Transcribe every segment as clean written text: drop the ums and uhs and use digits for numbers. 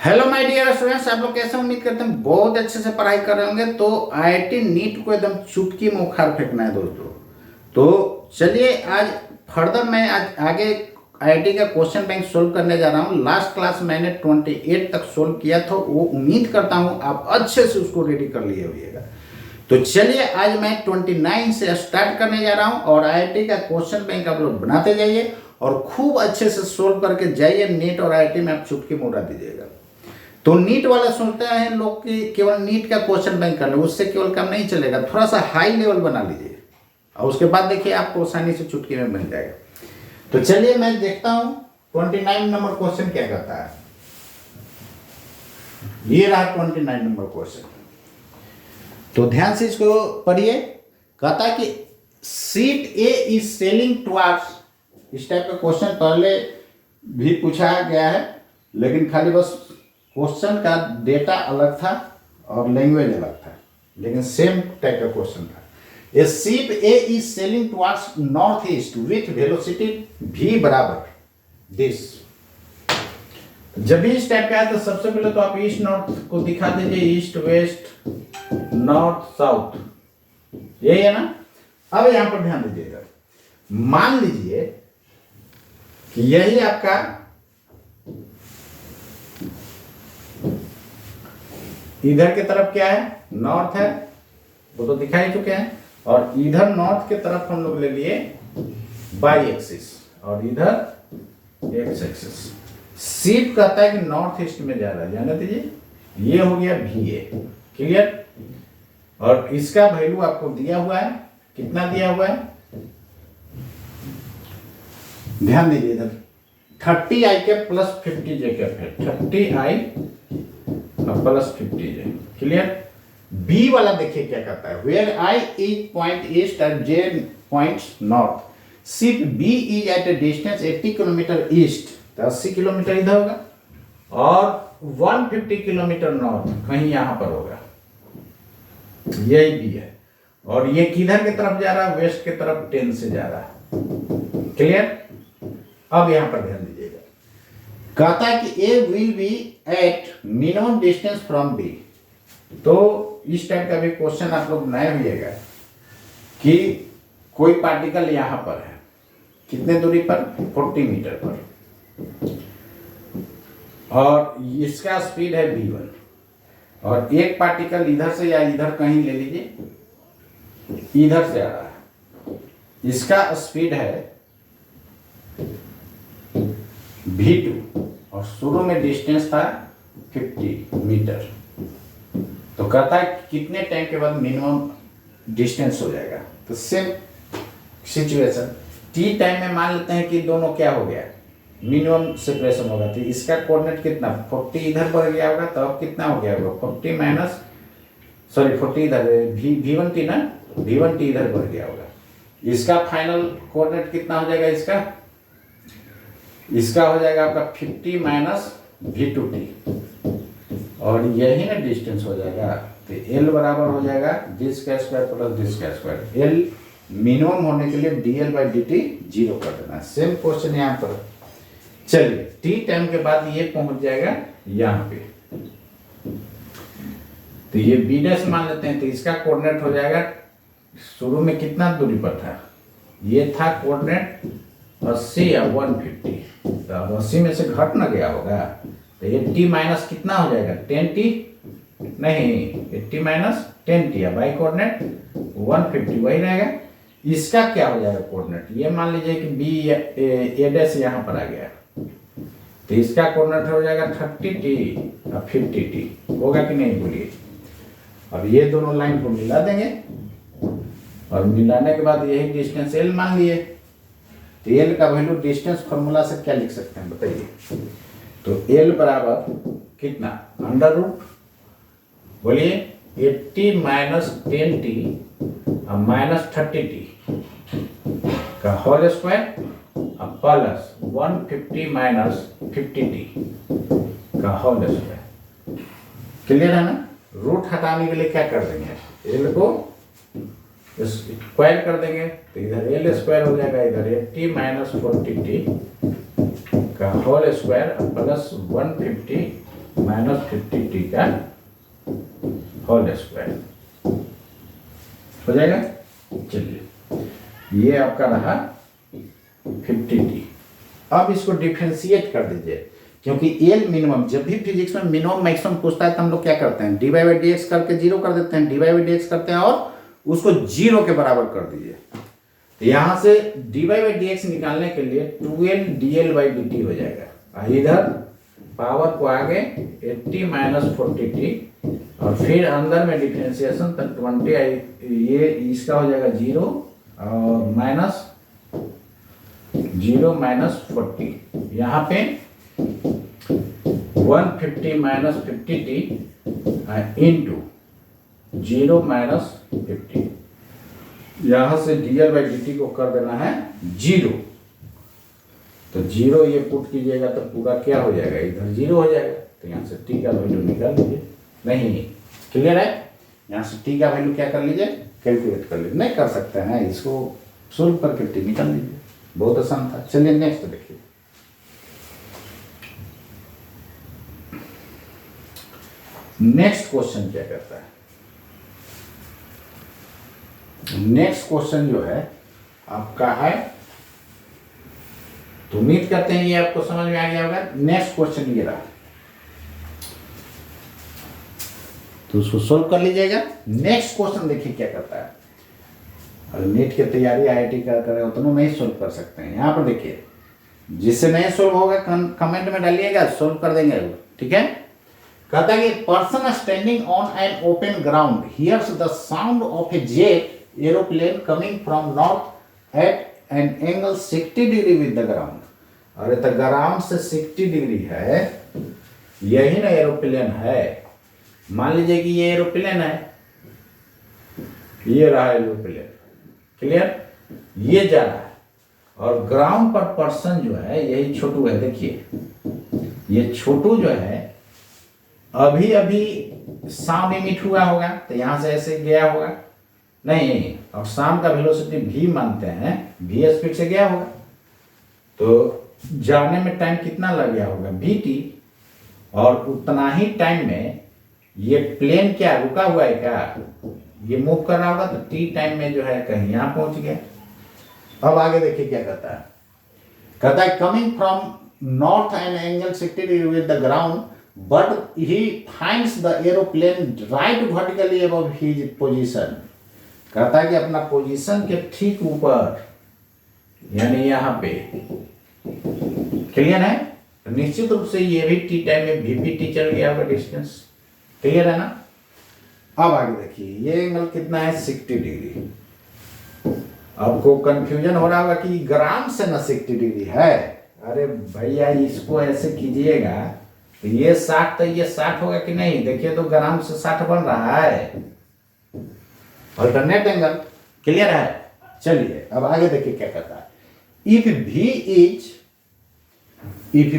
Hello my dear students, आप लोग कैसे उम्मीद करते हैं बहुत अच्छे से पढ़ाई कर रहे होंगे। तो आईआईटी नीट को एकदम चुटकी में उखाड़ फेंकना है दोस्तों। तो चलिए आज फर्दर मैं आज आगे आईआईटी का क्वेश्चन बैंक सोल्व करने जा रहा हूँ। लास्ट क्लास मैंने 28 तक सोल्व किया था, वो उम्मीद करता हूँ आप अच्छे से उसको रेडी कर लिए होइएगा। तो चलिए आज मैं 29 से स्टार्ट करने जा रहा हूँ और आईआईटी का क्वेश्चन बैंक आप लोग बनाते जाइए और खूब अच्छे से सोल्व करके जाइए। नीट और आईआईटी में आप चुटकी में उड़ा दीजिएगा। तो नीट वाला सोचते हैं लोग कि केवल नीट का क्वेश्चन बैंक कर ले, उससे केवल काम नहीं चलेगा, थोड़ा सा हाई लेवल बना लीजिए और उसके बाद देखिए आपको आसानी से चुटकी में बन जाएगा। तो चलिए मैं देखता हूं 29 नंबर क्वेश्चन क्या कहता है। ये रहा 29 नंबर क्वेश्चन। तो ध्यान से इसको पढ़िए। कहता है कि seat A is selling towards, इस टाइप का क्वेश्चन पहले भी पूछा गया है, लेकिन खाली बस क्वेश्चन का डेटा अलग था और लैंग्वेज अलग था, लेकिन सेम टाइप का क्वेश्चन था। ए ship A is selling towards north east with velocity v बराबर दिस। जब भी इस टाइप का है तो सबसे पहले तो आप ईस्ट नॉर्थ को दिखा दीजिए, ईस्ट वेस्ट नॉर्थ साउथ, यही है ना। अब यहां पर ध्यान दीजिएगा, मान लीजिए कि यही आपका इधर की तरफ क्या है, नॉर्थ है, वो तो दिखा ही चुके हैं। और इधर नॉर्थ की तरफ हम लोग ले लिए बाई एक्सिस और इधर एक्स एक्सिस। शिप कहता है कि नॉर्थ ईस्ट में जा रहा है, जाने दीजिए। ये हो गया VA, क्लियर। और इसका वैल्यू आपको दिया हुआ है, कितना दिया हुआ है, ध्यान दीजिए इधर 30i के प्लस 50j के है, 30i plus 50j, clear. B वाला देखिए क्या कहता है, where I is point east and J point north, ship B is at a distance 80 kilometre east, तो 80 किलोमीटर इधर होगा, और 150 किलोमीटर नॉर्थ कहीं यहां पर होगा, यही B है। और ये किधर की तरफ जा रहा है, वेस्ट की तरफ 10 से जा रहा है, क्लियर। अब यहां पर ध्यान दीजिएगा, कहता है कि A will be at minimum distance from B। तो इस टाइप का भी क्वेश्चन आप लोग बनाए हुएगा कि कोई पार्टिकल यहां पर है, कितने दूरी पर, 40 मीटर पर, और इसका स्पीड है v1, और एक पार्टिकल इधर से या इधर कहीं ले लीजिए, इधर से आ रहा है, इसका स्पीड है v2 और शुरू में डिस्टेंस था 50 मीटर। तो कहता है कितने टाइम के बाद मिनिमम डिस्टेंस हो जाएगा। तो सेम सिचुएशन t टाइम में मान लेते हैं कि दोनों क्या हो गया, मिनिमम सेपरेशन होगा। तो इसका कोऑर्डिनेट कितना, 40 इधर बढ़ गया होगा, तो अब कितना हो गया होगा, 40 माइनस 40 इधर v1 t ना, v1 t इधर बढ़ गया होगा। इसका फाइनल कोऑर्डिनेट कितना हो जाएगा, इसका हो जाएगा आपका 50 माइनस v2t, और यही ना डिस्टेंस हो जाएगा। तो L बराबर हो जाएगा d square square plus d square square. L minimum होने के लिए dl बाई dt 0 कर देना है। सेम क्वेश्चन यहाँ पर। चलिए t टाइम के बाद ये पहुंच जाएगा यहाँ पे, तो ये b' मान लेते हैं। तो इसका कोऑर्डिनेट हो जाएगा, शुरू में कितना दूरी पर था, ये था कोऑर्डिनेट 80 या 150, तो अब 80 में से घट ना गया होगा, तो 80 माइनस कितना हो जाएगा, 10t नहीं, 80 माइनस 10t है, बाई कोऑर्डिनेट 150 वही रहेगा। इसका क्या हो जाएगा कोऑर्डिनेट, ये मान लीजिए कि b a' यहाँ पर आ गया, तो इसका कोऑर्डिनेट हो जाएगा 30t और 50t, होगा कि नहीं बोलिए। अब ये दोनों लाइन को मिला देंगे और मिलाने के बाद यही डिस्टेंस L मान लिए। तो L का वैल्यू डिस्टेंस फॉर्मूला से क्या लिख सकते हैं बताइए। तो L बराबर कितना, अंडर रूट, बोलिए 80 माइनस 10t और माइनस 30t का whole square plus 150 minus 50t का होल स्क्वायर, क्लियर है ना। रूट हटाने के लिए क्या कर देंगे, L को स्क्वायर कर देंगे, तो इधर L स्क्वायर हो जाएगा, इधर 80 माइनस 40t का whole square plus 150 minus 50t का होल स्क्वायर हो जाएगा। चलिए ये आपका रहा 50t। अब इसको डिफरेंशिएट कर दीजिए, क्योंकि एल मिनिमम, जब भी फिजिक्स में मिनिमम मैक्सिमम पूछता है तो हम लोग क्या करते हैं, dy बाई dx करके जीरो कर देते हैं, dy बाई dx करते हैं और उसको जीरो के बराबर कर दीजिए। तो यहां से dy बाई dx निकालने के लिए 2l dl बाई dt हो जाएगा। इधर पावर को आगे 80 माइनस 40t और फिर अंदर में डिफरेंशिएशन तक 20, ये इसका हो जाएगा 0 और माइनस 0 माइनस 40, यहाँ पे 150 माइनस 50t इंटू 0 माइनस 50, यहाँ से dl बाई dt को कर देना है 0। तो 0 ये पुट कीजिएगा तो पूरा क्या हो जाएगा, इधर 0 हो जाएगा। तो यहाँ से t का वैल्यू निकाल लीजिए। नहीं क्लियर है, यहाँ से t का वैल्यू क्या कर लीजिए, कैलकुलेट कर लीजिए। नहीं कर सकते हैं इसको सोल्व करके t निकाल लीजिए, बहुत आसान था। चलिए नेक्स्ट देखिए। नेक्स्ट क्वेश्चन क्या कहता है, नेक्स्ट क्वेश्चन जो है आपका है, तो उम्मीद करते हैं ये आपको समझ में आ गया होगा। नेक्स्ट क्वेश्चन ये रहा, तो उसको सोल्व कर लीजिएगा। नेक्स्ट क्वेश्चन देखिए क्या करता है। और नीट की तैयारी IIT का कर रहे हो तो नहीं सोल्व कर सकते हैं। यहाँ पर देखिए, जिससे नहीं सोल्व होगा कमेंट में डालिएगा, सोल्व कर देंगे, ठीक है। कहता है कि person standing on an open ground hears the sound of a jet aeroplane coming from north at an angle 60 degree with the ground. अरे तो ग्राउंड से 60 डिग्री है, यही ना एरोप्लेन है। मान लीजिए कि ये एरोप्लेन है, ये रहा एरोप्लेन, क्लियर, ये जा रहा है और ग्राउंड पर पर्सन जो है यही छोटू है। देखिए ये छोटू जो है अभी अभी साउंड इमिट हुआ होगा, तो यहां से ऐसे गया होगा, नहीं, और साउंड का वेलोसिटी v मानते हैं, v स्पीड से गया होगा, तो जाने में टाइम कितना लग गया होगा vt, और उतना ही टाइम में ये प्लेन क्या रुका हुआ है क्या, ये मूव कर रहा होगा, तो t टाइम में जो है कहीं यहां पहुंच गया। अब आगे देखिए क्या कहता है। कहता है coming from north N angle 60 degree with the ground but he finds the aeroplane right vertically above his position. कहता है कि अपना पोजीशन के ठीक ऊपर, यानी यहाँ पे, क्लियर है। तो निश्चित रूप से ये भी टी टाइम में vpt चल गया होगा डिस्टेंस, क्लियर है ना। अब आगे देखिए, ये एंगल कितना है 60 डिग्री। आपको कंफ्यूजन हो रहा होगा कि ग्राम से ना 60 डिग्री है। अरे भैया इसको ऐसे कीजिएगा, तो ये 60 तो ये 60 होगा कि नहीं, देखिए तो ग्राम से 60 बन रहा है, अल्टरनेट एंगल, क्लियर है। चलिए अब आगे देखिए क्या कहता है। If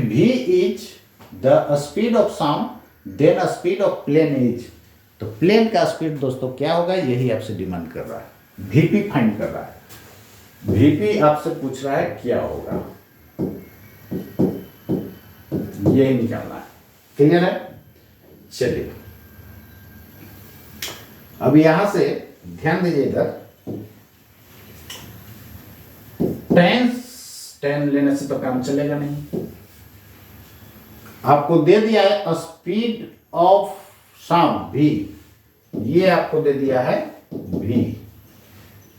v is the speed of sound then speed of plane is. तो प्लेन का स्पीड दोस्तों क्या होगा, यही आपसे डिमांड कर रहा है, vp फाइंड कर रहा है। vp आपसे पूछ रहा है क्या होगा, यही निकालना है, क्लियर है। चलिए अब यहां से ध्यान दीजिए, इधर टेन लेने से तो काम चलेगा नहीं। आपको दे दिया है स्पीड ऑफ साउंड v, ये आपको दे दिया है v,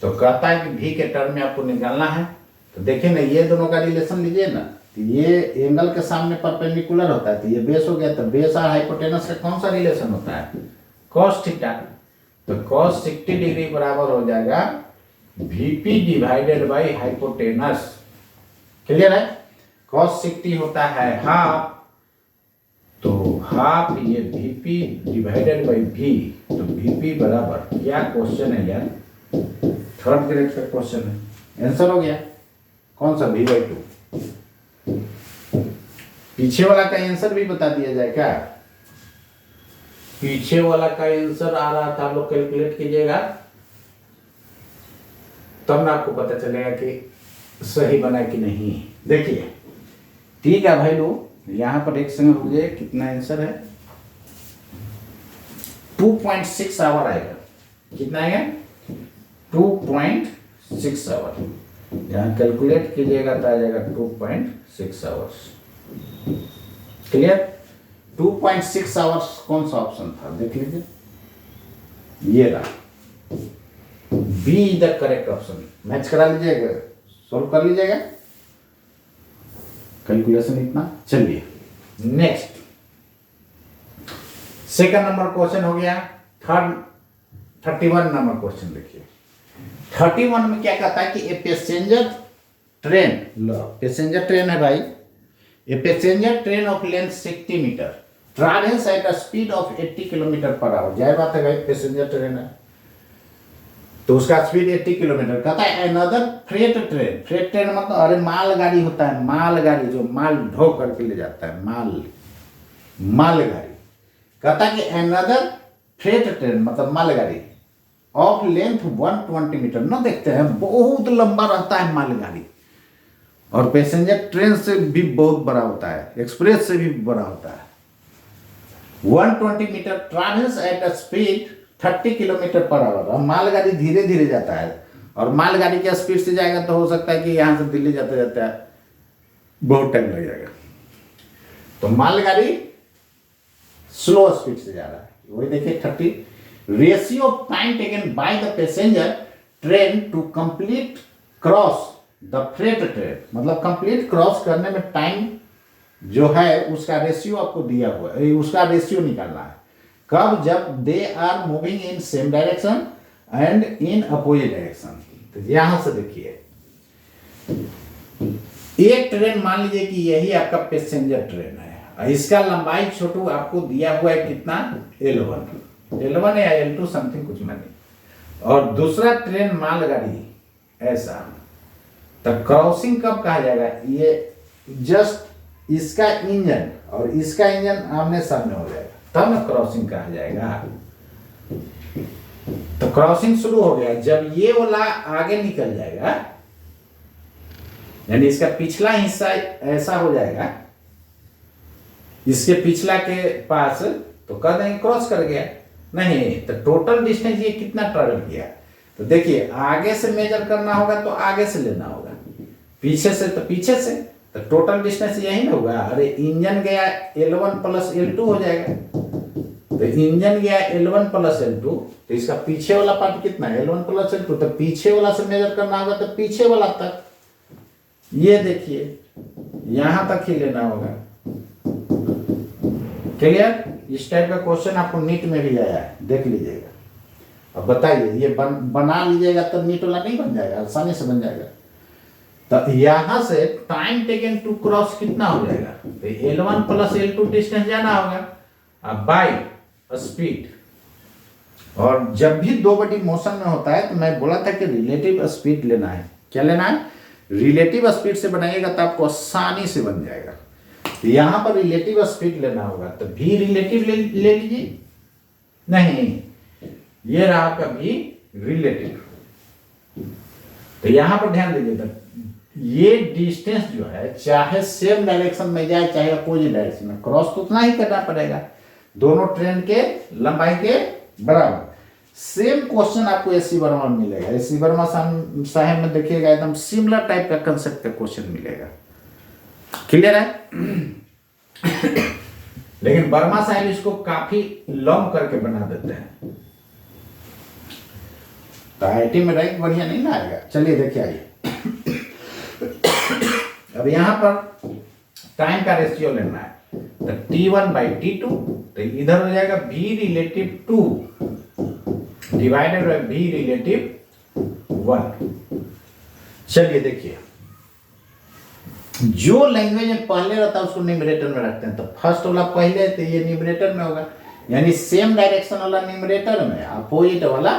तो कहता है कि v के टर्म में आपको निकालना है। तो देखिए ना, ये दोनों का रिलेशन लीजिए ना, तो ये एंगल के सामने परपेंडिकुलर होता है, तो ये बेस हो गया, तो बेस और हाइपोटेनस का कौन सा रिलेशन होता है, cos थीटा। तो cos 60 डिग्री बराबर हो जाएगा vp divided by hypotenuse, clear है। cos 60 होता है हाफ, तो हाफ ये vp डिवाइडेड बाई v, तो vp बराबर, क्या क्वेश्चन है यार, थर्ड ग्रेड का क्वेश्चन है, आंसर हो गया। कौन सा, v/2। पीछे वाला का आंसर भी बता दिया जाए क्या, पीछे वाला का आंसर आ रहा था, आप लोग कैलकुलेट कीजिएगा, तब ना आपको पता चलेगा कि सही बना कि नहीं। देखिए t का वैल्यू यहाँ पर एक संग हो गया, कितना आंसर है 2.6 आवर आएगा। कितना आएगा? 2.6 आवर। यहाँ कैलकुलेट कीजिएगा तो आ जाएगा 2.6 आवर्स। क्लियर? 2.6 आवर्स कौन सा ऑप्शन था देख लीजिए, ये रहा। B is the correct option. Match करा लीजिएगा, सोल्व कर लीजिएगा, कैलकुलेशन इतना। चलिए नेक्स्ट, सेकंड नंबर क्वेश्चन हो गया। 31 नंबर क्वेश्चन देखिए। 31 में क्या कहता है कि a passenger train, passenger train है भाई, a passenger train of length 60 metre travels at a speed of 80 kilometre per hour. जाहिर बात है भाई, पैसेंजर ट्रेन है तो उसका स्पीड 80 किलोमीटर। कहता है another freight train, freight train मतलब अरे मालगाड़ी होता है, मालगाड़ी जो माल ढो करके ले जाता है, मालगाड़ी। कहता है कि अनदर फ्रेट ट्रेन मतलब मालगाड़ी ऑफ लेंथ 120 मीटर। ना देखते हैं बहुत लंबा रहता है मालगाड़ी, और पैसेंजर ट्रेन से भी बहुत बड़ा होता है, एक्सप्रेस से भी बड़ा होता है। 120 metre travels at a speed 30 kilometre per hour. और मालगाड़ी धीरे धीरे जाता है, और मालगाड़ी के स्पीड से जाएगा तो हो सकता है कि यहाँ से दिल्ली जाते जाते बहुत टाइम लग जाएगा। तो मालगाड़ी स्लो स्पीड से जा रहा है, वही देखिए 30। Ratio of time taken by the passenger train to complete cross the freight train, मतलब कंप्लीट क्रॉस करने में टाइम जो है उसका रेशियो आपको दिया हुआ है, उसका रेशियो निकालना है। कब? जब they are moving in same direction and in opposite direction. तो यहां से देखिए, एक ट्रेन मान लीजिए कि यही आपका पैसेंजर ट्रेन है, इसका लंबाई छोटू आपको दिया हुआ है कितना? L1 या L2 समथिंग कुछ नहीं। और दूसरा ट्रेन मालगाड़ी ऐसा, तो क्रॉसिंग कब कहा जाएगा? ये जस्ट इसका इंजन और इसका इंजन आमने सामने हो जाएगा, तब ना क्रॉसिंग कहा जाएगा। तो क्रॉसिंग शुरू हो गया जब ये वाला आगे निकल जाएगा, यानी इसका पिछला हिस्सा ऐसा हो जाएगा, इसके पिछला के पास, तो कह देंगे क्रॉस कर गया। नहीं तो टोटल डिस्टेंस ये कितना ट्रेवल किया, तो देखिए आगे से मेजर करना होगा तो आगे से लेना होगा, पीछे से तो पीछे से, तो टोटल डिस्टेंस यही ना होगा। अरे इंजन गया L1 प्लस L2 हो जाएगा, तो इंजन गया L1 प्लस L2, तो इसका पीछे वाला पार्ट कितना है? L1 प्लस L2, तो पीछे वाला से मेजर करना होगा तो पीछे वाला तक, ये देखिए यहां तक ही लेना होगा। क्लियर? इस टाइप का क्वेश्चन आपको नीट में भी आया है, देख लीजिएगा। अब बताइए, ये बना लीजिएगा तो नीट वाला नहीं बन जाएगा, आसानी से बन जाएगा। तो यहां से टाइम टेकन टू क्रॉस कितना हो जाएगा? तो L1 प्लस L2 डिस्टेंस जाना होगा बाय स्पीड। और जब भी दो बॉडी मोशन में होता है तो मैं बोला था कि रिलेटिव स्पीड लेना है। क्या लेना है? रिलेटिव स्पीड से बनाइएगा तो आपको आसानी से बन जाएगा। यहां पर रिलेटिव स्पीड लेना होगा, तो भी रिलेटिव ले लीजिए। नहीं, ये रहा आपका भी रिलेटिव। तो यहां पर ध्यान दीजिए, ये डिस्टेंस जो है चाहे सेम डायरेक्शन में जाए चाहे अपोजिट डायरेक्शन में, क्रॉस तो उतना ही करना पड़ेगा, दोनों ट्रेन के लंबाई के बराबर। सेम क्वेश्चन आपको एससी वर्मा में मिलेगा। एससी वर्मा साहब में देखिएगा एकदम सिमिलर टाइप का कंसेप्ट का क्वेश्चन मिलेगा। क्लियर है? लेकिन वर्मा साहब इसको काफी लॉन्ग करके बना देते हैं, तो आईआईटी में रैंक बढ़िया नहीं ना आएगा। चलिए देखिए, आइए अब यहां पर टाइम का रेशियो लेना है, तो T1 बाई T2, तो इधर हो जाएगा V relative 2 divided by V relative 1। चलिए देखिए, जो लैंग्वेज में पहले रहता है उसको न्यूमरेटर में रखते हैं, तो फर्स्ट वाला पहले, तो ये न्यूमरेटर में होगा, यानी सेम डायरेक्शन वाला न्यूमरेटर में, अपोजिट वाला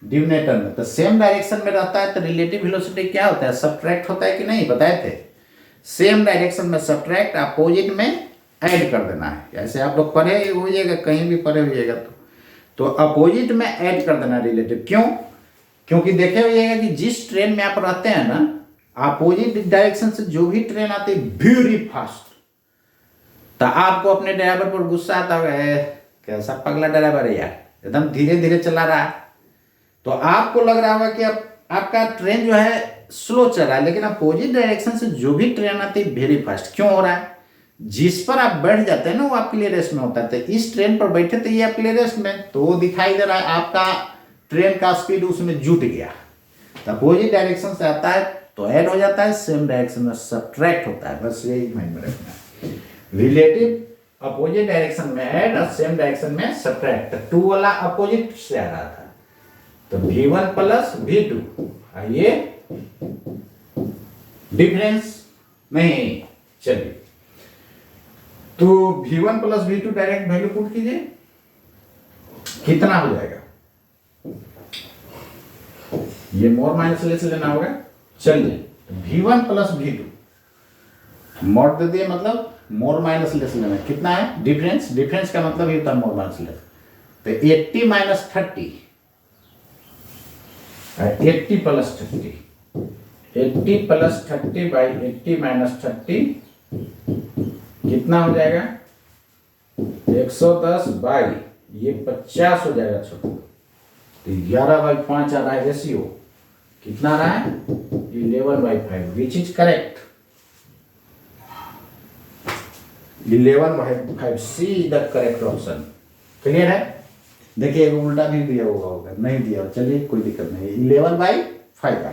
डिनोमिनेटर में। तो सेम डायरेक्शन में रहता है तो रिलेटिव वेलोसिटी क्या होता है? सब्ट्रैक्ट होता है कि नहीं, बताए थे। सेम डायरेक्शन में सब्ट्रैक्ट, अपोजिट में ऐड कर देना है। ऐसे आप लोग पढ़े हो जाएगा, कहीं भी पढ़े होइएगा तो अपोजिट में ऐड कर देना रिलेटिव। क्यों? क्योंकि देखे होइएगा कि जिस ट्रेन में आप रहते हैं ना, अपोजिट डायरेक्शन से जो भी ट्रेन आती है वेरी फास्ट, तो आपको अपने ड्राइवर पर गुस्सा आता है, कैसा पगला ड्राइवर है यार, एकदम धीरे धीरे चला रहा है। तो आपको लग रहा होगा कि अब आपका ट्रेन जो है स्लो चल रहा है, लेकिन अपोजिट डायरेक्शन से जो भी ट्रेन आती है वेरी फास्ट क्यों हो रहा है? जिस पर आप बैठ जाते हैं ना वो आपके लिए रेस्ट में होता है। तो इस ट्रेन पर बैठे थे ये आपके लिए रेस्ट में, तो वो दिखाई दे रहा है आपका ट्रेन का स्पीड उसमें जुट गया। तो अपोजिट डायरेक्शन से आता है तो ऐड हो जाता है, सेम डायरेक्शन में सब्ट्रैक्ट होता है। बस यही माइंड में रखना है। रिलेटिव अपोजिट डायरेक्शन में ऐड और सेम डायरेक्शन में सब्ट्रैक्ट। टू वाला अपोजिट से आ रहा था तो V1 प्लस V2, ये डिफरेंस नहीं। चलिए तो V1 plus V2 direct value put कीजिए, कितना हो जाएगा? ये मोर माइनस लेस लेना होगा। चलिए V1 प्लस V2 मोड दे दिए, मतलब मोर माइनस लेस लेना। कितना है डिफरेंस? डिफरेंस का मतलब ये होता है मोर माइनस लेस। तो 80 minus 30, 80 plus 30, 80 plus 30 by 80 minus 30 कितना हो जाएगा? 110 बाई ये 50 हो जाएगा छोटू। तो 11/5 आ रहा है रेशियो। कितना आ रहा है? 11/5, which is correct. 11/5 C is the correct option. Clear है? देखिए उल्टा भी दिया हुआ होगा, नहीं दिया, चलिए कोई दिक्कत नहीं। 11/5 आ,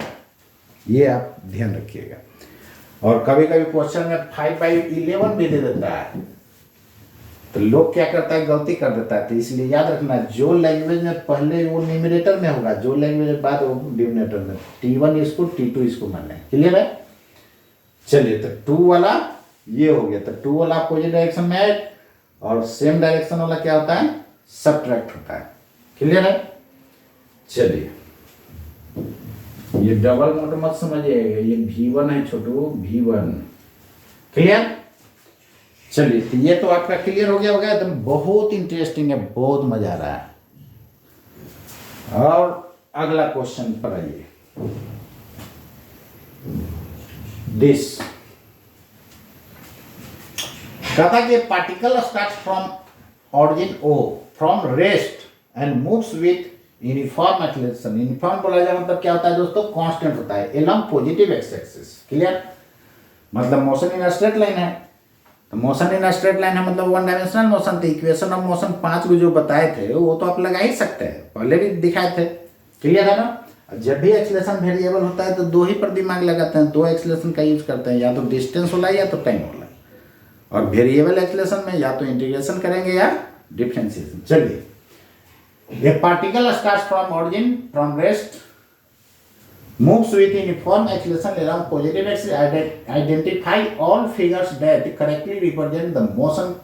ये आप ध्यान रखिएगा। और कभी कभी क्वेश्चन में 5/11 भी दे देता है, तो लोग क्या करता है, गलती कर देता है। तो इसलिए याद रखना, जो लैंग्वेज में पहले वो न्यूमरेटर में होगा, जो लैंग्वेज में बाद वो डिनोमिनेटर में। T1 इसको T2 इसको मानना है। क्लियर है? चलिए तो 2 वाला ये हो गया। तो 2 वाला अपोजिट डायरेक्शन में ऐड और सेम डायरेक्शन वाला क्या होता है? सब्ट्रैक्ट होता है। क्लियर है? चलिए ये डबल मोड मत समझिएगा, ये V1 है छोटू, V1। क्लियर? चलिए तो ये तो आपका क्लियर हो गया होगा एकदम। बहुत इंटरेस्टिंग है, बहुत मजा आ रहा है। और अगला क्वेश्चन पर आइए। दिस कहता कि particle start from origin O from rest and moves with uniform acceleration. Uniform बोला जाए मतलब क्या होता है दोस्तों? कांस्टेंट होता है along positive X axis. Clear? मतलब मोशन इन स्ट्रेट लाइन है। तो मोशन इन स्ट्रेट लाइन है मतलब वन डायमेंशनल मोशन। तो इक्वेशन ऑफ मोशन 5 को जो बताए थे वो तो आप लगा ही सकते हैं, पहले भी दिखाए थे। क्लियर है ना? जब भी एक्सेलरेशन वेरिएबल होता है तो दो ही पर दिमाग लगाते हैं, दो एक्सेलरेशन का यूज करते हैं, या तो डिस्टेंस वाला या तो टाइम वाला। और वेरिएबल एक्सेलरेशन में या तो इंटीग्रेशन करेंगे या डिफरेंशिएशन। चलिए, ए particle starts from origin from rest moves with uniform acceleration along positive axis. Identify all figures that correctly represent the motion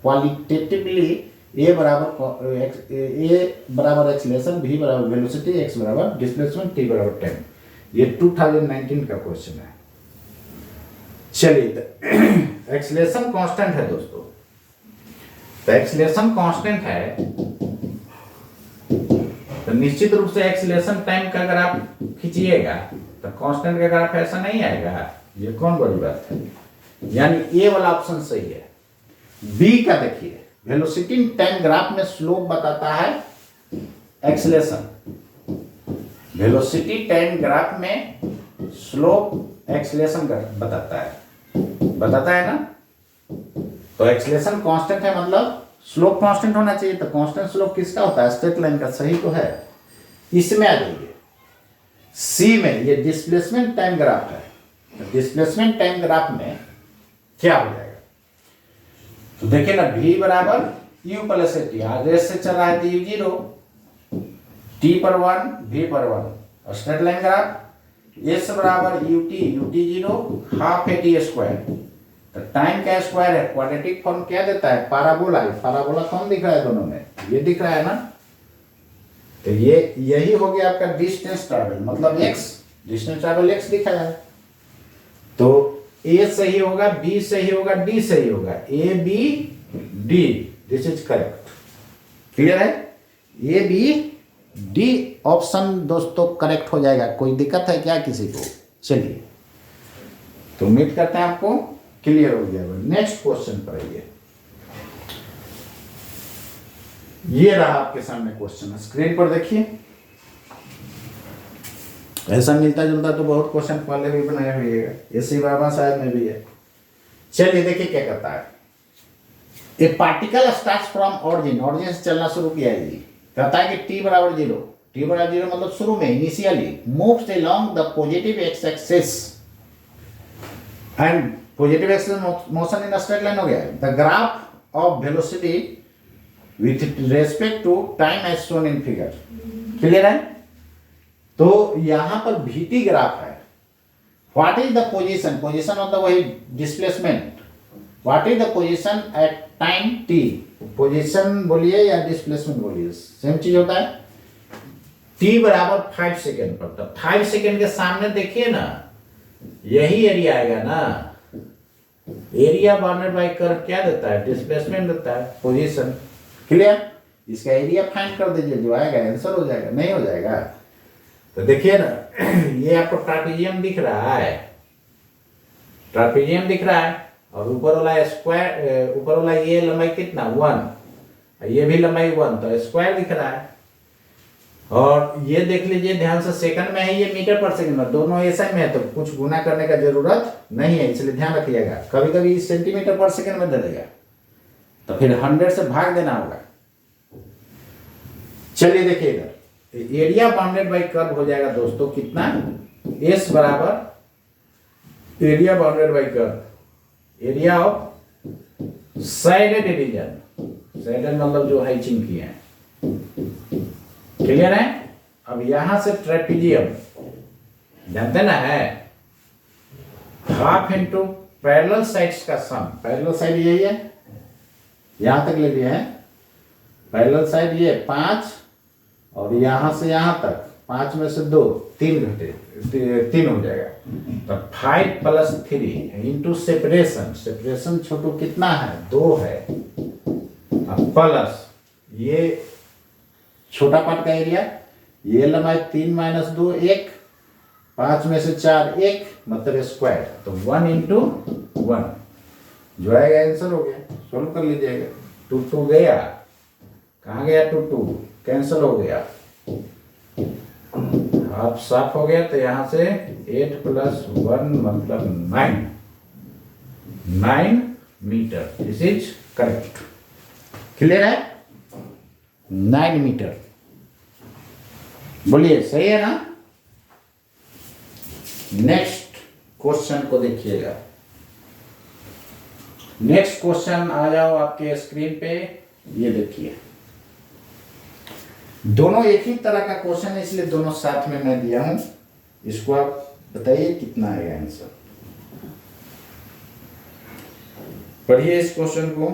qualitatively. A बराबर एक्सीलरेशन, B बराबर वेलोसिटी, X बराबर displacement, T बराबर time. ये 2019 का question है। चलिए acceleration constant है दोस्तों। तो एक्सीलरेशन कांस्टेंट है तो निश्चित रूप से एक्सीलरेशन टाइम का अगर आप खींचिएगा तो कांस्टेंट का ग्राफ ऐसा नहीं आएगा। ये कौन बड़ी बात है? यानी ए वाला ऑप्शन सही है। बी का देखिए, वेलोसिटी टाइम ग्राफ में स्लोप बताता है एक्सीलरेशन। वेलोसिटी टाइम ग्राफ में स्लोप एक्सीलरेशन बताता है ना। तो एक्सीलरेशन कांस्टेंट है मतलब स्लोप कांस्टेंट होना चाहिए। तो कांस्टेंट स्लोप किसका होता है? स्ट्रेट लाइन का। सही तो है। इसमें आ जाइए सी में, ये डिस्प्लेसमेंट टाइम ग्राफ है। तो डिस्प्लेसमेंट टाइम ग्राफ में क्या हो जाएगा? तो देखिए ना, v बराबर u प्लस टी। रेस से चल रहा है तो u0, t पर 1, v पर 1। और स्ट्रेट लाइन ग्राफ s बराबर ut 0 half A T square. तो टाइम का स्क्वायर है, क्वाड्रेटिक फॉर्म क्या देता है? पाराबोला। पाराबोला कौन दिख रहा है दोनों में? ये दिख रहा है ना। तो ये यही हो गया आपका डिस्टेंस ट्रैवल, मतलब x, डिस्टेंस ट्रैवल x दिखा है। तो a सही होगा, b सही होगा, d सही होगा। a b d, this is correct. Clear है? a b d ऑप्शन दोस्तों करेक्ट हो जाएगा। कोई दिक्कत है क्या किसी को? चलिए तो उम्मीद करते हैं आपको क्लियर हो गया। नेक्स्ट क्वेश्चन पर आइए। ये रहा आपके सामने क्वेश्चन, स्क्रीन पर देखिए। ऐसा मिलता जुलता तो बहुत क्वेश्चन पहले भी बनाए हुए है, इसी बाबा साहब में भी है। चलिए देखिए क्या कहता है। ए particle starts from origin, origin से चलना शुरू किया है जी। कहता है कि t बराबर 0, t बराबर 0 मतलब शुरू में, initially moves along the positive X axis and positive axis motion in straight line हो गया। The graph of velocity with respect to time as shown in figure. Clear है? तो यहां पर vt ग्राफ है। What is the position, position मतलब वही displacement. What is the position at time t, position बोलिए या डिस्प्लेसमेंट बोलिए, सेम चीज होता है। t बराबर 5 सेकेंड पर, तो 5 सेकेंड के सामने देखिए ना, यही एरिया आएगा ना। एरिया बाउंडेड बाय कर्व क्या देता है? डिस्प्लेसमेंट देता है, पोजीशन। क्लियर? इसका एरिया फाइंड कर दीजिए, जो आएगा आंसर हो जाएगा, नहीं हो जाएगा? तो देखिए ना, ये आपको ट्रापेजियम दिख रहा है, ट्रापेजियम दिख रहा है, और ऊपर वाला स्क्वायर, ऊपर वाला ये लंबाई कितना 1, ये भी लंबाई 1, तो स्क्वायर दिख रहा है। और ये देख लीजिए ध्यान से, सेकंड में है, ये मीटर पर सेकंड में, दोनों ऐसा में है, तो कुछ गुना करने का जरूरत नहीं है, इसलिए ध्यान रखिएगा। कभी कभी सेंटीमीटर पर सेकंड में डलेगा, तो फिर 100 से भाग देना होगा। चलिए देखिए इधर, एरिया बाउंडेड बाय कर्व हो जाएगा दोस्तों कितना, S बराबर area bounded by curve, area of shaded region, sided मतलब जो हैचिंग किए हैं। क्लियर है? अब यहां से ट्रेपेजियम जानते ना है, हाफ इंटू पैरेलल साइड्स का सम, पैरेलल साइड यही है, यहां तक ले लिए हैं। पैरेलल साइड ये 5, और यहां से यहां तक 5 में से 2, 3 घटे, 3 हो जाएगा। तो 5 + 3 इंटू सेपरेशन, सेपरेशन छोटू कितना है? 2 है, अब प्लस ये छोटा पार्ट का एरिया, ये लंबाई 3 - 2 1, 5 में से 4 1, मतलब स्क्वायर, तो 1 × 1 जो आएगा आंसर हो गया। सोल्व कर लीजिएगा। 2 2 गया, कहाँ गया 2 2, कैंसिल हो गया, हाफ साफ हो गया। तो यहां से 8 + 1 मतलब 9 metre, this is correct. Clear है? 9 मीटर, बोलिए सही है ना? नेक्स्ट क्वेश्चन को देखिएगा। नेक्स्ट क्वेश्चन आ जाओ आपके स्क्रीन पे, ये देखिए। दोनों एक ही तरह का क्वेश्चन है, इसलिए दोनों साथ में मैं दिया हूं। इसको आप बताइए कितना आएगा आंसर। पढ़िए इस क्वेश्चन को।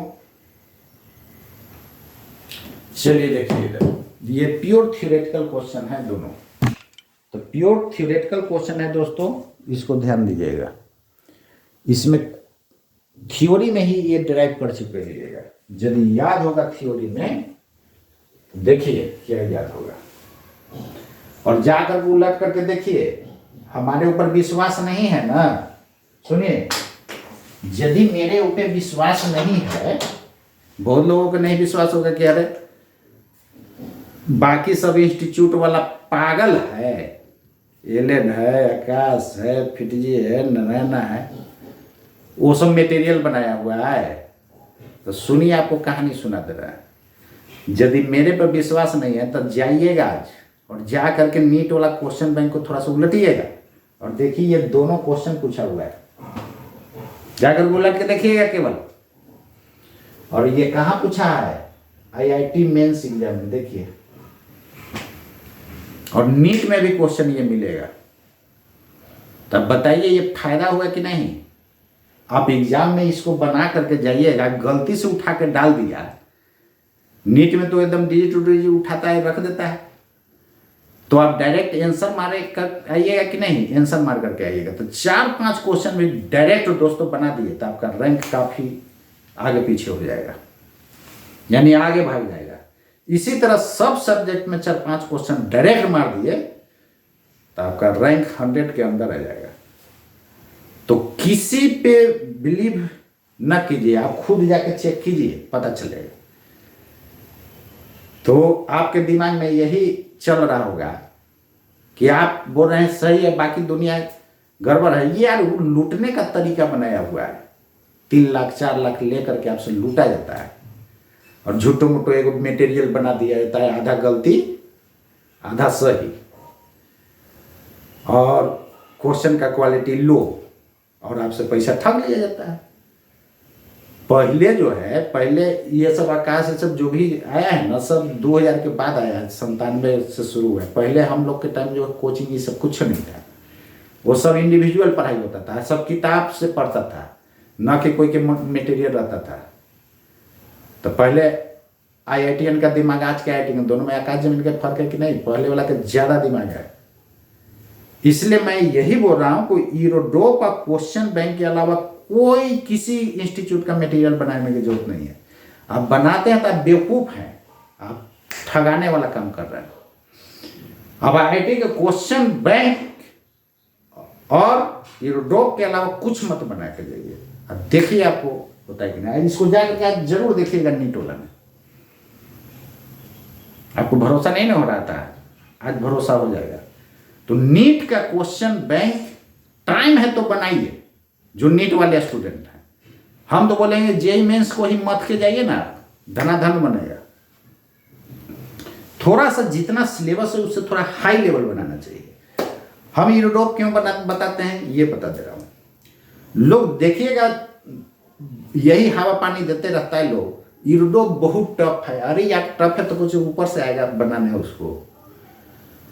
चलिए देखिए इधर, ये प्योर थ्योरेटिकल क्वेश्चन है दोनों। तो प्योर थ्योरेटिकल क्वेश्चन है दोस्तों, इसको ध्यान दीजिएगा। इसमें थ्योरी में ही ये डिराइव कर चुके रहिएगा। यदि याद होगा थ्योरी में, देखिए क्या याद होगा, और जाकर उलट करके देखिए। हमारे ऊपर विश्वास नहीं है ना, सुनिए, यदि मेरे ऊपर विश्वास नहीं है, बहुत लोगों को नहीं विश्वास होगा कि अरे बाकी सब इंस्टीट्यूट वाला पागल है, एलेन है, आकाश है, फिटजी है, नारायणा है, वो सब मटेरियल बनाया हुआ है। तो सुनिए, आपको कहानी सुना दे रहा है। यदि मेरे पर विश्वास नहीं है तो जाइएगा आज और जा करके नीट वाला क्वेश्चन बैंक को थोड़ा सा उलटिएगा और देखिए ये दोनों क्वेश्चन पूछा हुआ है। जाकर उलट के देखिएगा केवल। और ये कहाँ पूछा है? IIT मेंस एग्जाम में, देखिए। और नीट में भी क्वेश्चन ये मिलेगा। तब बताइए ये फायदा हुआ कि नहीं? आप एग्जाम में इसको बना करके जाइएगा, गलती से उठा के डाल दिया। नीट में तो एकदम डिजिट टू डिजिट उठाता है, रख देता है। तो आप डायरेक्ट आंसर मारे कर आइएगा कि नहीं? आंसर मार करके आइएगा। तो 4-5 क्वेश्चन भी डायरेक्ट दोस्तों बना दिए तो आपका रैंक काफी आगे पीछे हो जाएगा, यानी आगे भाग जाएगा। इसी तरह सब सब्जेक्ट में 4-5 क्वेश्चन डायरेक्ट मार दिए तो आपका रैंक 100 के अंदर आ जाएगा। तो किसी पे बिलीव न कीजिए, आप खुद जाके चेक कीजिए, पता चलेगा। तो आपके दिमाग में यही चल रहा होगा कि आप बोल रहे हैं सही है, बाकी दुनिया गड़बड़ है। ये यार लूटने का तरीका बनाया हुआ है। 3 लाख 4 लाख लेकर के आपसे लूटा जाता है और झूठो मूठो एक मटेरियल बना दिया जाता है, आधा गलती आधा सही, और क्वेश्चन का क्वालिटी लो, और आपसे पैसा ठग लिया जाता है। पहले जो है, पहले ये सब आकाश से सब जो भी आया है ना, सब 2000 के बाद आया है, 97 से शुरू हुआ है। पहले हम लोग के टाइम जो कोचिंग ये सब कुछ नहीं था, वो सब इंडिविजुअल पढ़ाई होता था, सब किताब से पढ़ता था, न कि कोई के मटेरियल रहता था। तो पहले IITian का दिमाग आज के IITian दोनों में आकाश जमीन का फर्क है कि नहीं? पहले वाला का ज़्यादा दिमाग है। इसलिए मैं यही बोल रहा हूँ, कोई ईरोडोप और क्वेश्चन बैंक के अलावा कोई किसी इंस्टीट्यूट का मटेरियल बनाने की जरूरत नहीं है। आप बनाते हैं तो आप बेवकूफ़ हैं, आप ठगाने वाला काम कर रहे हैं। अब IIT का क्वेश्चन बैंक और ईरोडोप के अलावा कुछ मत बना के जाइए। अब देखिए आपको होता है कि नहीं। इसको जाकर के आज जरूर देखिएगा नीट वाला में। आपको भरोसा नहीं हो रहा था, आज भरोसा हो जाएगा। तो नीट का क्वेश्चन बैंक टाइम है तो बनाइए, जो नीट वाले स्टूडेंट हैं। हम तो बोलेंगे जेईई मेंस को ही मत के जाइए ना, धनाधन बनेगा। थोड़ा सा जितना सिलेबस है उससे थोड़ा हाई लेवल बनाना चाहिए। हम ईरोडोप क्यों बताते हैं ये बता दे रहा हूं। लोग देखिएगा यही हवा पानी देते रहता है लोग, ईरोडोप बहुत टफ है, अरे यार टफ है तो कुछ ऊपर से आएगा बनाने उसको।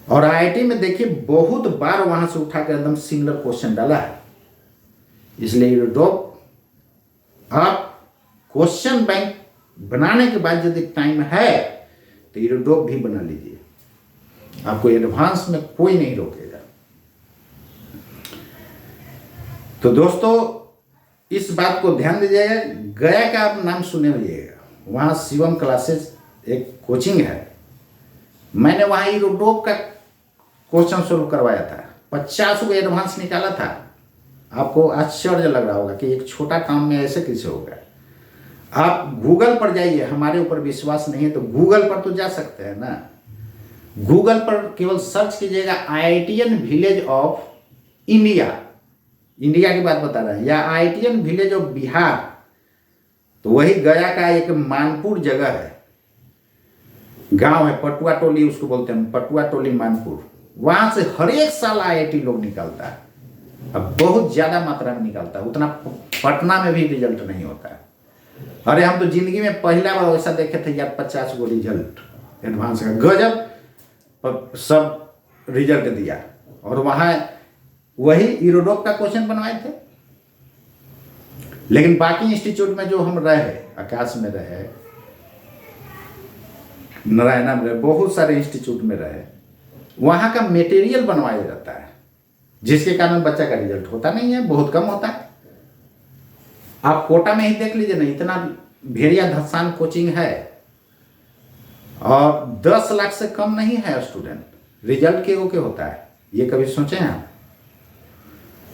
और IIT में देखिए बहुत बार वहां से उठा कर एकदम सिमिलर क्वेश्चन डाला है। इसलिए ईरोडोप आप क्वेश्चन बैंक बनाने के बाद यदि टाइम है तो ईरोडोप भी बना लीजिए, आपको एडवांस में कोई नहीं रोकेगा। तो दोस्तों इस बात को ध्यान दीजिएगा, गया का आप नाम सुने होइएगा, वहाँ शिवम क्लासेस एक कोचिंग है। मैंने वहाँ ईरोडोप का क्वेश्चन सोल्व करवाया था, 50 को एडवांस निकाला था। आपको आश्चर्य लग रहा होगा कि एक छोटा काम में ऐसे कैसे होगा। आप गूगल पर जाइए, हमारे ऊपर विश्वास नहीं है तो गूगल पर तो जा सकते हैं ना। गूगल पर केवल सर्च कीजिएगा IITian village of India, India की बात बता रहे हैं, या IITian विलेज ऑफ बिहार, तो वही गया का एक मानपुर जगह है, गांव है, पटुआ टोली उसको बोलते हैं, पटुआ टोली मानपुर। वहां से हर एक साल IIT लोग निकलता है, अब बहुत ज्यादा मात्रा में निकलता है, उतना पटना में भी रिजल्ट नहीं होता है। अरे हम तो जिंदगी में पहला बार वैसा देखे थे यार, 50 को रिजल्ट एडवांस का, गजब सब रिजल्ट दिया। और वहां वही ईरोडोप का क्वेश्चन बनवाए थे। लेकिन बाकी इंस्टीट्यूट में जो हम रहे, आकाश में रहे, नारायणा में रहे, बहुत सारे इंस्टीट्यूट में रहे, वहां का मटेरियल बनवाया जाता है, जिसके कारण बच्चा का रिजल्ट होता नहीं है, बहुत कम होता है। आप कोटा में ही देख लीजिए ना, इतना भेड़िया धसान कोचिंग है और 10 लाख से कम नहीं है स्टूडेंट, रिजल्ट के ओके होता है। ये कभी सोचे हैं आप?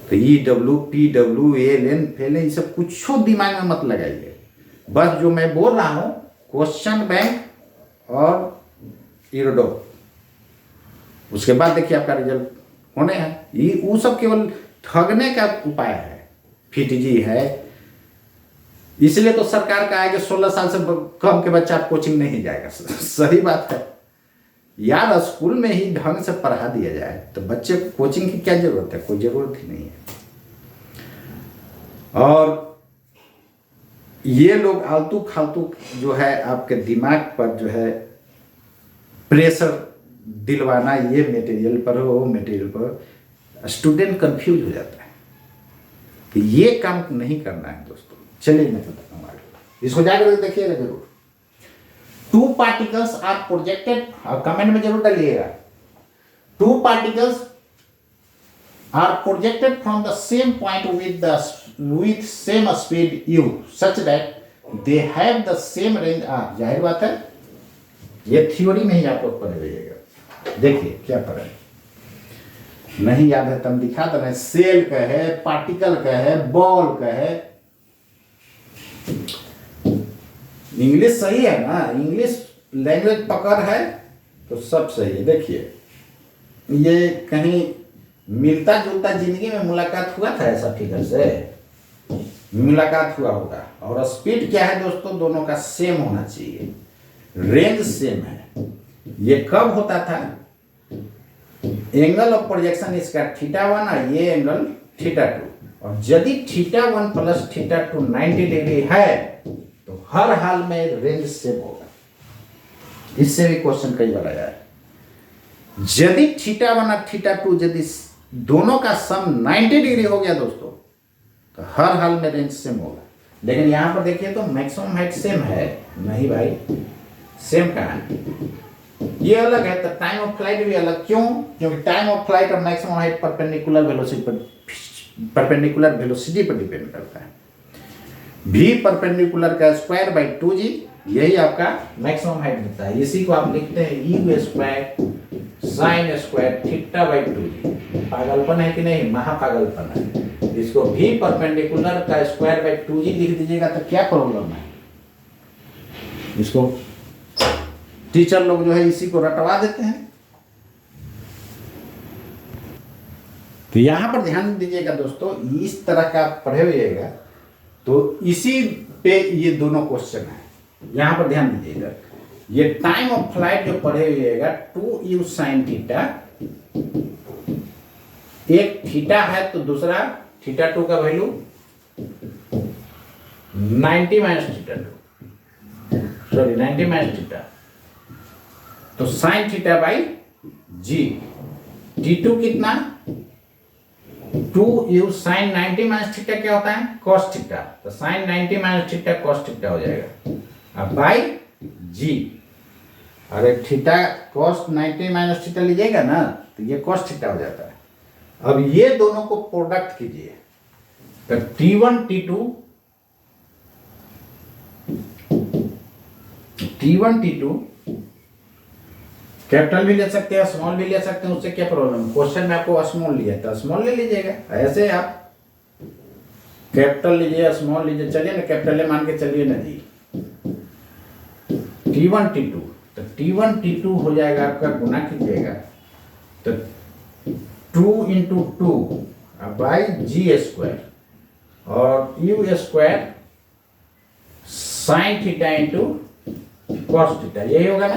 तो EW PW ALN फेल ये सब कुछ दिमाग में मत लगाइए। बस जो मैं बोल रहा हूं, क्वेश्चन बैंक और ईरोडोप, उसके बाद देखिए आपका रिजल्ट होने हैं। ये वो सब केवल ठगने का उपाय है, FITG है। इसलिए तो सरकार का है कि 16 साल से कम के बच्चा कोचिंग नहीं जाएगा। सही बात है यार, स्कूल में ही ढंग से पढ़ा दिया जाए तो बच्चे कोचिंग की क्या जरूरत है? कोई जरूरत ही नहीं है। और ये लोग आलतू फालतू जो है आपके दिमाग पर जो है प्रेशर दिलवाना, ये मटेरियल पर हो, वो मटेरियल पर, स्टूडेंट कंफ्यूज हो जाता है। तो ये काम नहीं करना है दोस्तों। चलिए मैं बताता हूँ आगे, इसको जाकर देखिएगा जरूर। 2 particles are projected, कमेंट में जरूर डालिएगा। 2 particles are projected from the same point with same speed u such that they have the same range r। जाहिर बात है, ये थ्योरी में ही आप लोग पढ़ लीजिएगा। देखिए क्या पढ़े, नहीं याद है तब दिखा दे रहे। सेल का है, पार्टिकल का है, बॉल का है। इंग्लिश सही है ना, इंग्लिश लैंग्वेज पकड़ है तो सब सही है। देखिए ये कहीं मिलता जुलता जिंदगी में मुलाकात हुआ था ऐसा फिगर से? मुलाकात हुआ होगा। और स्पीड क्या है दोस्तों? दोनों का सेम होना चाहिए, रेंज सेम है। ये कब होता था? एंगल ऑफ प्रोजेक्शन इसका θ1 और ये एंगल θ2, और यदि θ1 प्लस θ2 90 डिग्री है तो हर हाल में रेंज सेम होगा। इससे भी क्वेश्चन कई बार आया है। यदि θ1 और θ2 यदि दोनों का सम 90 डिग्री हो गया दोस्तों तो हर हाल में रेंज सेम होगा। लेकिन यहां पर देखिए तो मैक्सिमम हाइट सेम है नहीं भाई, सेम कहां है? ये अलग है तो टाइम ऑफ फ्लाइट भी अलग। क्यों? क्योंकि टाइम ऑफ फ्लाइट और मैक्सिमम हाइट परपेंडिकुलर वेलोसिटी पर डिपेंड करता है। v परपेंडिकुलर का स्क्वायर बाई 2g, यही आपका मैक्सिमम हाइट देता है। इसी को आप लिखते हैं u square sine square theta by 2g। पागलपन है कि नहीं? महापागलपन है। इसको v परपेंडिकुलर का स्क्वायर बाई 2g लिख दीजिएगा तो क्या प्रॉब्लम है? इसको टीचर लोग जो है इसी को रटवा देते हैं। तो यहां पर ध्यान दीजिएगा दोस्तों, इस तरह का पढ़े हुएगा तो इसी पे ये दोनों क्वेश्चन है। यहां पर ध्यान दीजिएगा, ये टाइम ऑफ फ्लाइट जो पढ़े हुएगा 2u साइन थीटा, एक थीटा है तो दूसरा θ2 का value 90 minus θ2, sorry 90 minus theta, तो sine theta by g. t2 कितना? 2u साइन 90 माइनस थीटा क्या होता है? cos थीटा, तो sine 90 minus theta cos theta हो जाएगा। अब बाई जी, अरे थीटा cos 90 माइनस थीटा लीजिएगा ना तो ये cos थीटा हो जाता है। अब ये दोनों को प्रोडक्ट कीजिए तो t1 t2 कैपिटल भी ले सकते हैं, स्मॉल भी ले सकते हैं, उससे क्या प्रॉब्लम? क्वेश्चन में आपको स्मॉल लिया तो स्मॉल ले लीजिएगा। ऐसे आप कैपिटल लीजिए स्मॉल लीजिए, चलिए ना कैपिटल मान के चलिए ना जी। t1 t2, तो t1 t2 हो जाएगा आपका, गुना कीजिएगा तो 2 इंटू 2 बाई जी स्क्वायर और you square sine theta into cos theta, यही होगा ना?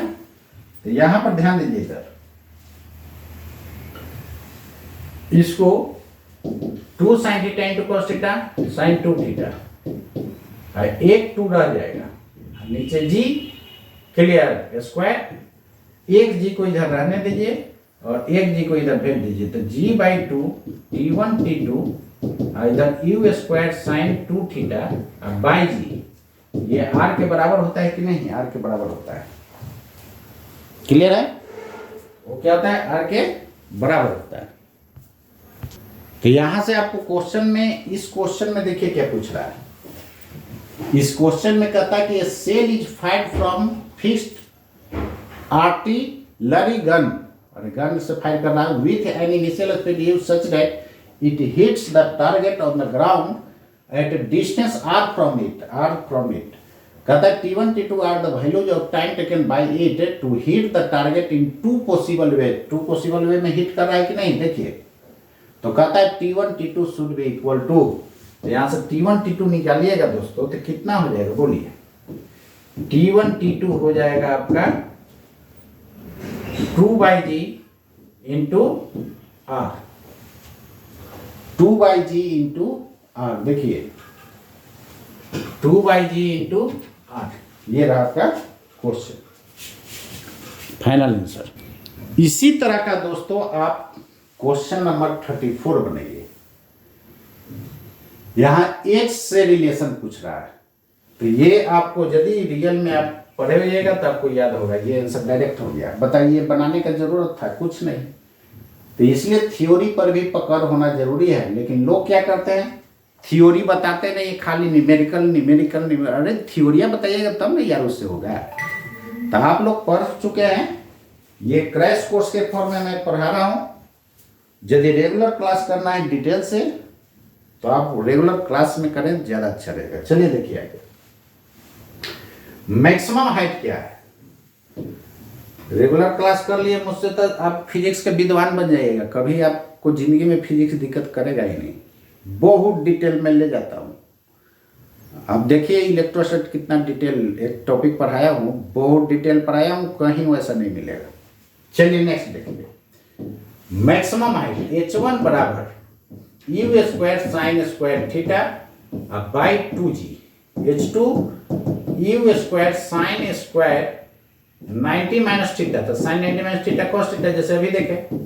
तो यहां पर ध्यान दीजिए सर, इसको 2 sine theta into cos theta sine 2 theta, एक 2 रह जाएगा, नीचे जी क्लियर स्क्वायर, एक जी को इधर रहने दीजिए और एक जी को इधर भेज दीजिए, तो जी बाई 2 t1 t2 इधर u square sine 2 theta by g, ये आर के बराबर होता है कि नहीं? आर के बराबर होता है। क्लियर है? वो क्या होता है? आर के बराबर होता है। तो यहां से आपको क्वेश्चन में, इस क्वेश्चन में देखिए क्या पूछ रहा है। इस क्वेश्चन में कहता है कि shell is fired from fixed artillery gun, और गन से फायर करना है with an initial speed u such that it hits the target on the ground at a distance r from it, कहता है t1 t2 are the values of time taken by it to hit the target in two possible way में hit कर रहा है कि नहीं? देखिए तो कहता है t1 t2 should be equal to, तो यहां से t1 t2 निकालिएगा दोस्तों तो कितना हो जाएगा बोलिए? t1 t2 हो जाएगा आपका 2/g into r, 2/g into are, देखिए 2/g इंटू आर, ये रहा आपका क्वेश्चन, फाइनल आंसर। इसी तरह का दोस्तों आप क्वेश्चन नंबर 34 बनाइए। यहां एच से रिलेशन पूछ रहा है, तो ये आपको यदि रियल में आप पढ़े हुएगा तो आपको याद होगा, ये आंसर डायरेक्ट हो गया। बताइए बनाने का जरूरत था कुछ नहीं, तो इसलिए थ्योरी पर भी पकड़ होना जरूरी है। लेकिन लोग क्या करते हैं, थ्योरी बताते नहीं, खाली न्यूमेरिकल, अरे थ्योरियां बताइएगा तब ना यार उससे होगा। तो आप लोग पढ़ चुके हैं, ये क्रैश कोर्स के फॉर्म में मैं पढ़ा रहा हूं। यदि रेगुलर क्लास करना है डिटेल से तो आप रेगुलर क्लास में करें, ज्यादा अच्छा रहेगा। चलिए देखिए आगे, मैक्सिमम हाइट क्या है? रेगुलर क्लास कर लिए मुझसे तो आप फिजिक्स के विद्वान बन जाइएगा, कभी आपको जिंदगी में फिजिक्स दिक्कत करेगा ही नहीं। बहुत डिटेल में ले जाता हूँ। आप देखिए इलेक्ट्रोस्टैटिक कितना डिटेल एक टॉपिक पढ़ाया हूँ, बहुत डिटेल पढ़ाया हूँ, कहीं वैसा नहीं मिलेगा। चलिए नेक्स्ट देखिए, मैक्सिमम हाइट h1 बराबर u square sine square theta by 2g, h2 u square sine square 90 minus theta, तो sine 90 minus theta cos theta, जैसे अभी देखें।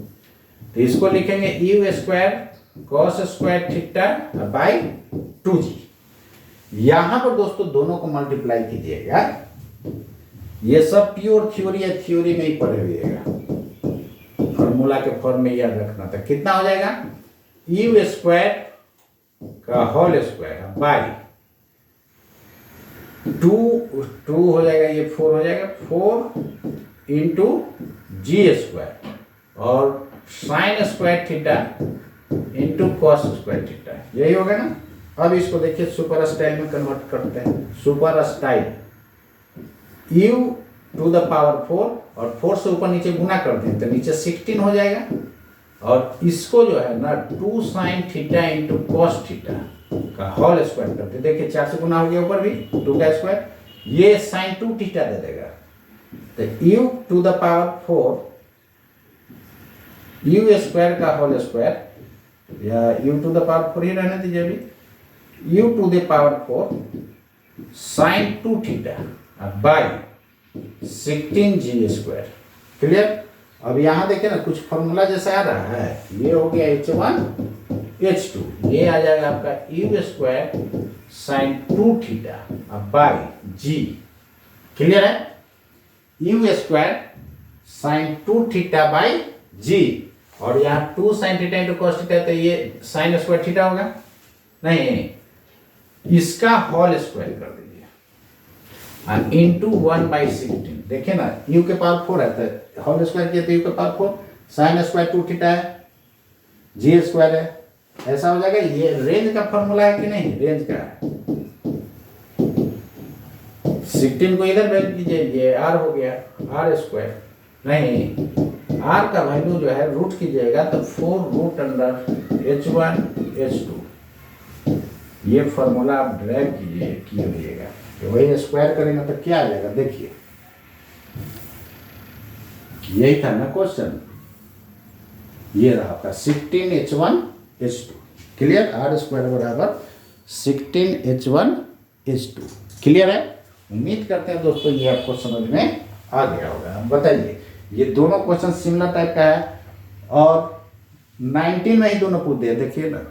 तो इसको लिखेंगे u square cos square theta by 2g। यहां पर दोस्तों दोनों को मल्टीप्लाई कीजिएगा, ये सब प्योर थ्योरी है, थ्योरी में ही पढ़े हुएगा, फॉर्मूला के फॉर्म में याद रखना था। कितना हो जाएगा u स्क्वायर का होल स्क्वायर बाई 2 हो जाएगा, ये 4 हो जाएगा, 4 इंटू जी स्क्वायर और sign square theta into cos square theta, यही होगा ना। अब इसको देखिए सुपर स्टाइल में कन्वर्ट करते हैं। Super style u to the power 4 और 4 से ऊपर नीचे गुना करते हैं तो नीचे 16 हो जाएगा, और इसको जो है ना 2 sine theta into cos theta का होल स्क्वायर करते हैं। देखिए 4 से गुना हो गया, ऊपर भी 2 का स्क्वायर, ये साइन 2 थीटा दे देगा। तो u to the power 4 u square का होल स्क्वायर, या u टू द पावर 4 ही रहने दीजिए अभी, u to the power 4 sine 2 theta by 16g square. Clear. अब यहां देखिए ना कुछ फॉर्मूला जैसा आ रहा है, ये हो गया h1 h2, ये आ जाएगा आपका u square sine 2 theta by g। Clear है, u square sine 2 theta by g, और यहाँ 2 sine theta into cos theta, तो ये साइन स्क्वायर थीटा होगा, नहीं इसका होल स्क्वायर कर दीजिए इंटू 1/16। देखिए ना u के पावर 4 है तो होल स्क्वायर किया तो u के पावर 4, साइन स्क्वायर 2 थीटा है, जी स्क्वायर है, ऐसा हो जाएगा। ये रेंज का फॉर्मूला है कि नहीं, रेंज का है। 16 को इधर भेज दीजिए, ये r हो गया r स्क्वायर, नहीं r का वैल्यू जो है रूट कीजिएगा तो 4 रूट अंडर h1 h2, ये फॉर्मूला आप ड्राइव किए होइएगा, तो वही स्क्वायर करेंगे तो क्या आ जाएगा, देखिए यही था ना क्वेश्चन, ये रहा आपका 16 h1 h2। Clear, r square बराबर 16 h1 h2। क्लियर है। उम्मीद करते हैं दोस्तों ये आपको समझ में आ गया होगा। अब बताइए, ये दोनों क्वेश्चन सिमिलर टाइप का है और 19 में ही दोनों पूछ दिया, देखिए ना।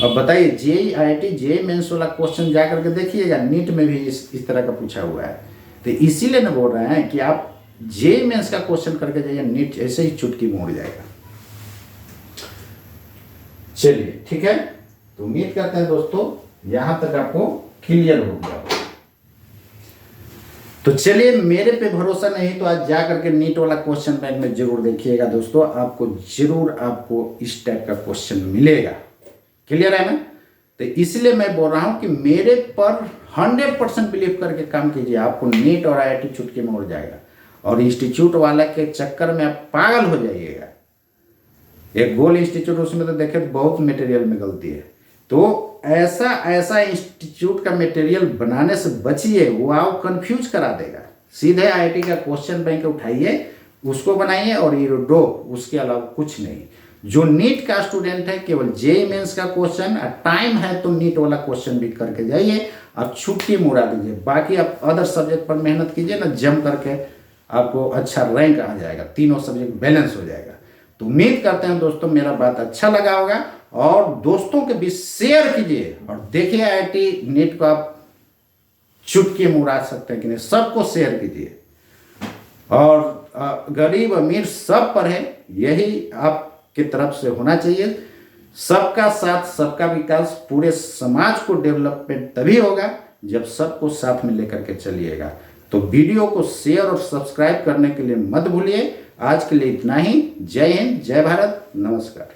अब बताइए जेई आईआईटी जेई मेंस वाला क्वेश्चन जा करके देखिएगा, नीट में भी इस तरह का पूछा हुआ है, तो इसीलिए ना बोल रहे हैं कि आप जेई मेंस का क्वेश्चन करके जाइए, नीट ऐसे ही चुटकी मोड़ जाएगा। चलिए ठीक है, तो उम्मीद करते हैं दोस्तों यहां तक आपको क्लियर हो गया। तो चलिए, मेरे पे भरोसा नहीं तो आज जा करके नीट वाला क्वेश्चन बैंक में जरूर देखिएगा दोस्तों, आपको जरूर आपको इस टाइप का क्वेश्चन मिलेगा। क्लियर है ना। तो इसलिए मैं बोल रहा हूं कि मेरे पर 100% बिलीव करके काम कीजिए, आपको नीट और आईआईटी चुटकी में उड़ जाएगा, और इंस्टीट्यूट वाला के चक्कर में आप पागल हो जाइएगा। एक गोल इंस्टीट्यूट, उसमें तो देखे तो बहुत मटेरियल में गलती है, तो ऐसा इंस्टीट्यूट का मटेरियल बनाने से बचिए, वो आप कंफ्यूज करा देगा। सीधे आईआईटी का क्वेश्चन बैंक उठाइए, उसको बनाइए और ये दो, उसके अलावा कुछ नहीं। जो नीट का स्टूडेंट है केवल जेईई मेंस का क्वेश्चन, टाइम है तो नीट वाला क्वेश्चन भी करके जाइए, आप छुट्टी मुड़ा दीजिए, बाकी आप अदर सब्जेक्ट पर मेहनत कीजिए ना, जम करके आपको अच्छा रैंक आ जाएगा, तीनों सब्जेक्ट बैलेंस हो जाएगा। तो उम्मीद करते हैं दोस्तों मेरा बात अच्छा लगा होगा, और दोस्तों के बीच शेयर कीजिए, और देखिए आईआईटी नीट को आप चुटकी मुड़ा सकते हैं कि नहीं, सबको शेयर कीजिए, और गरीब अमीर सब पढ़े, यही आपकी तरफ से होना चाहिए। सबका साथ सबका विकास, पूरे समाज को डेवलपमेंट तभी होगा जब सबको साथ में लेकर के चलिएगा। तो वीडियो को शेयर और सब्सक्राइब करने के लिए मत भूलिए। आज के लिए इतना ही। जय हिंद, जय भारत, नमस्कार।